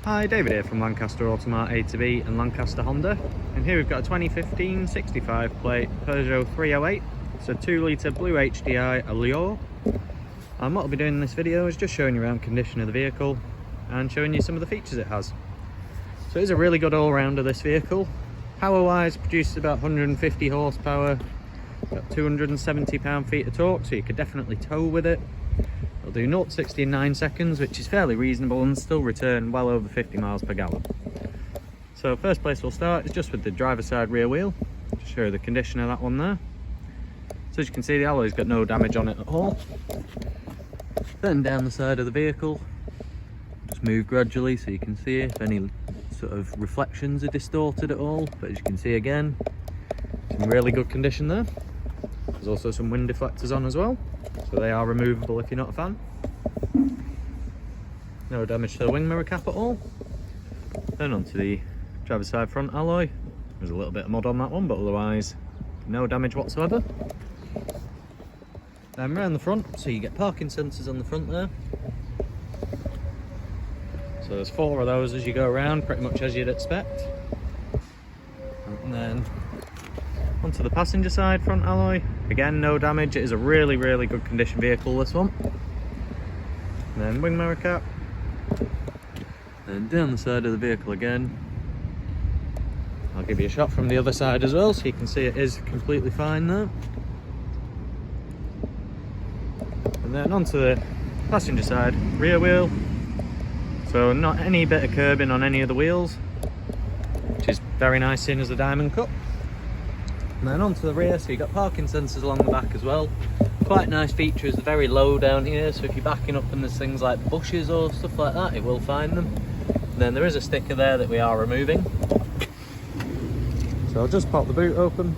Hi, David here from Lancaster Automart A2B and Lancaster Honda, and here we've got a 2015 65 plate Peugeot 308. It's a 2 litre blue HDi Allure, and what I'll be doing in this video is just showing you around condition of the vehicle and showing you some of the features it has. So it's a really good all-rounder, this vehicle. Power wise, produces about 150 horsepower, about 270 pound-feet of torque, so you could definitely tow with it. It'll do 0 to 60 in 9 seconds, which is fairly reasonable, and still return well over 50 miles per gallon. So first place we'll start is just with the driver's side rear wheel. Just show you the condition of that one there. So as you can see, the alloy's got no damage on it at all. Then down the side of the vehicle, just move gradually so you can see if any sort of reflections are distorted at all. But as you can see again, it's in really good condition there. There's also some wind deflectors on as well, so they are removable if you're not a fan. No damage to the wing mirror cap at all. Then onto the driver's side front alloy. There's a little bit of mud on that one, but otherwise no damage whatsoever. Then round the front, so you get parking sensors on the front there. So there's 4 of those as you go around, pretty much as you'd expect. And then onto the passenger side front alloy. Again, no damage. It is a really good condition vehicle, this one. And then wing mirror cap. And down the side of the vehicle again. I'll give you a shot from the other side as well, so you can see it is completely fine there. And then onto the passenger side rear wheel. So not any bit of curbing on any of the wheels, which is very nice seeing as a diamond cut. And then onto the rear, so you've got parking sensors along the back as well. Quite nice feature is they're very low down here, so if you're backing up and there's things like bushes or stuff like that, it will find them. And then there is a sticker there that we are removing. So I'll just pop the boot open.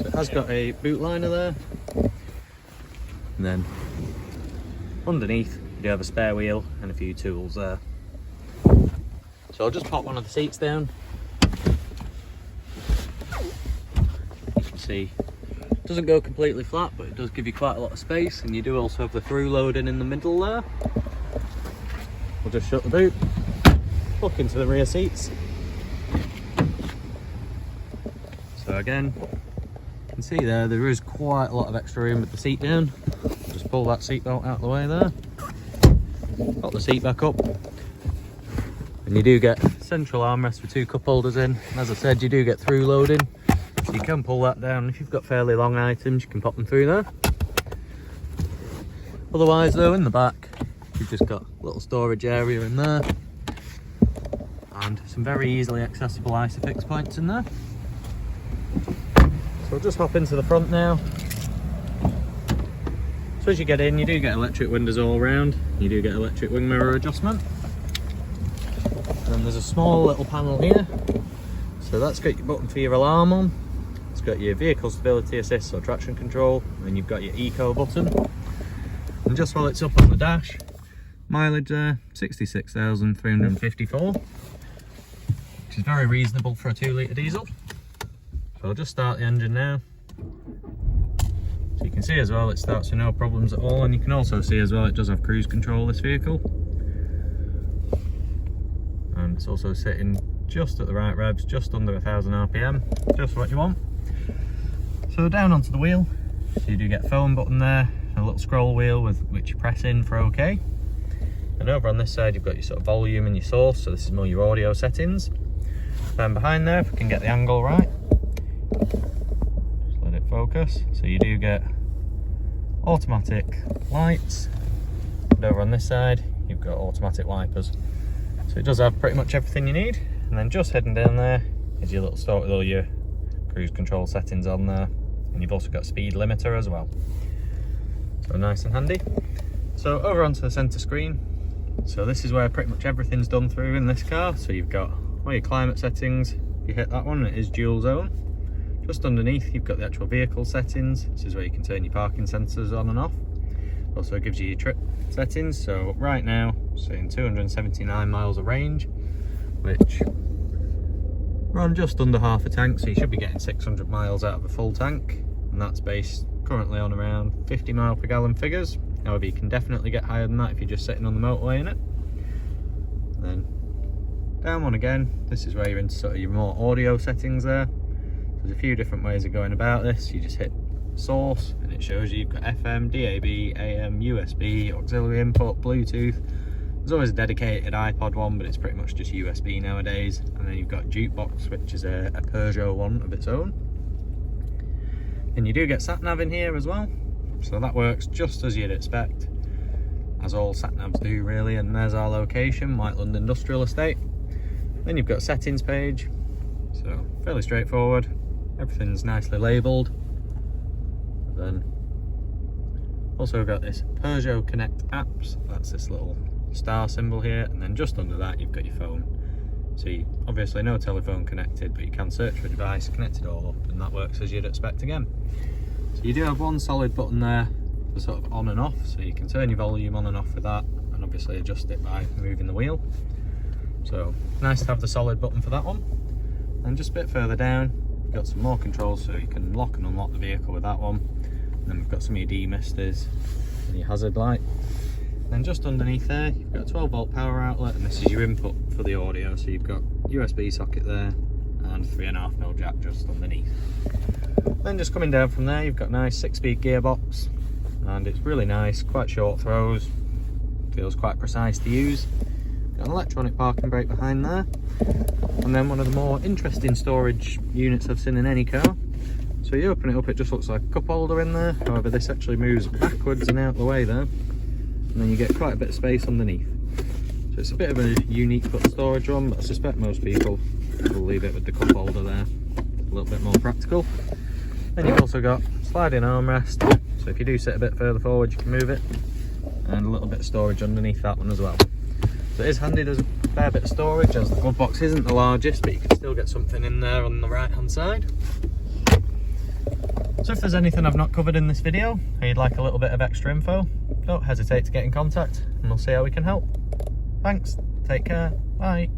So it has got a boot liner there. And then underneath you do have a spare wheel and a few tools there. So I'll just pop one of the seats down. You can see it doesn't go completely flat, but it does give you quite a lot of space, and you do also have the through loading in the middle there. We'll just shut the boot, look into the rear seats. So again, you can see there is quite a lot of extra room with the seat down. Just pull that seat belt out of the way there, pop the seat back up. And you do get central armrest with 2 cup holders in. And as I said, you do get through loading, so you can pull that down. If you've got fairly long items, you can pop them through there. Otherwise though, in the back, you've just got a little storage area in there, and some very easily accessible ISOFIX points in there. So we'll just hop into the front now. So as you get in, you do get electric windows all around. You do get electric wing mirror adjustment. And then there's a small little panel here, so that's got your button for your alarm on. It's got your vehicle stability assist or traction control, and you've got your eco button. And just while it's up on the dash, mileage there 66,354, which is very reasonable for a 2 litre diesel. So I'll just start the engine now. So you can see as well it starts with no problems at all, and you can also see as well it does have cruise control, this vehicle. And it's also sitting just at the right revs, just under 1000 RPM, just what you want. So down onto the wheel, so you do get a phone button there, a little scroll wheel with which you press in for OK. And over on this side you've got your sort of volume and your source, so this is more your audio settings. Then behind there, if we can get the angle right, just let it focus. So you do get automatic lights, and over on this side you've got automatic wipers. So it does have pretty much everything you need. And then just heading down there is your little store with all your cruise control settings on there, and you've also got a speed limiter as well, so nice and handy. So over onto the center screen, so this is where pretty much everything's done through in this car. So you've got all your climate settings. You hit that one, it is dual zone. Just underneath you've got the actual vehicle settings. This is where you can turn your parking sensors on and off. Also gives you your trip settings. So right now, saying 279 miles of range, which we're on just under half a tank, so you should be getting 600 miles out of a full tank, and that's based currently on around 50 mile per gallon figures. However, you can definitely get higher than that if you're just sitting on the motorway in it. And then down one again, this is where you're into sort of your more audio settings there. There's a few different ways of going about this. You just hit source and it shows you've got FM, DAB, AM, USB, auxiliary input, Bluetooth. There's always a dedicated iPod one, but it's pretty much just USB nowadays. And then you've got jukebox, which is a Peugeot one of its own. And you do get sat nav in here as well, so that works just as you'd expect, as all sat navs do really. And there's our location, Lund Industrial Estate. Then you've got a settings page, so fairly straightforward. Everything's nicely labelled. Then also got this Peugeot Connect apps. That's this little star symbol here, and then just under that you've got your phone. So you, obviously no telephone connected, but you can search for a device, connect it all up, and that works as you'd expect again. So you do have one solid button there for sort of on and off, so you can turn your volume on and off with that, and obviously adjust it by moving the wheel. So nice to have the solid button for that one. And just a bit further down, we've got some more controls, so you can lock and unlock the vehicle with that one. And then we've got some of your demisters and your hazard light. Then just underneath there, you've got a 12-volt power outlet, and this is your input for the audio. So you've got USB socket there and 3.5mm jack just underneath. Then just coming down from there, you've got a nice 6-speed gearbox, and it's really nice, quite short throws, feels quite precise to use. Got an electronic parking brake behind there, and then one of the more interesting storage units I've seen in any car. So you open it up, it just looks like a cup holder in there. However, this actually moves backwards and out the way there, and then you get quite a bit of space underneath. So it's a bit of a unique storage one, but I suspect most people will leave it with the cup holder there. A little bit more practical. Then you've also got sliding armrest, so if you do sit a bit further forward you can move it, and a little bit of storage underneath that one as well. So it is handy, there's a fair bit of storage, as the glove box isn't the largest, but you can still get something in there on the right hand side. So if there's anything I've not covered in this video, or you'd like a little bit of extra info, don't hesitate to get in contact and we'll see how we can help. Thanks, take care, bye.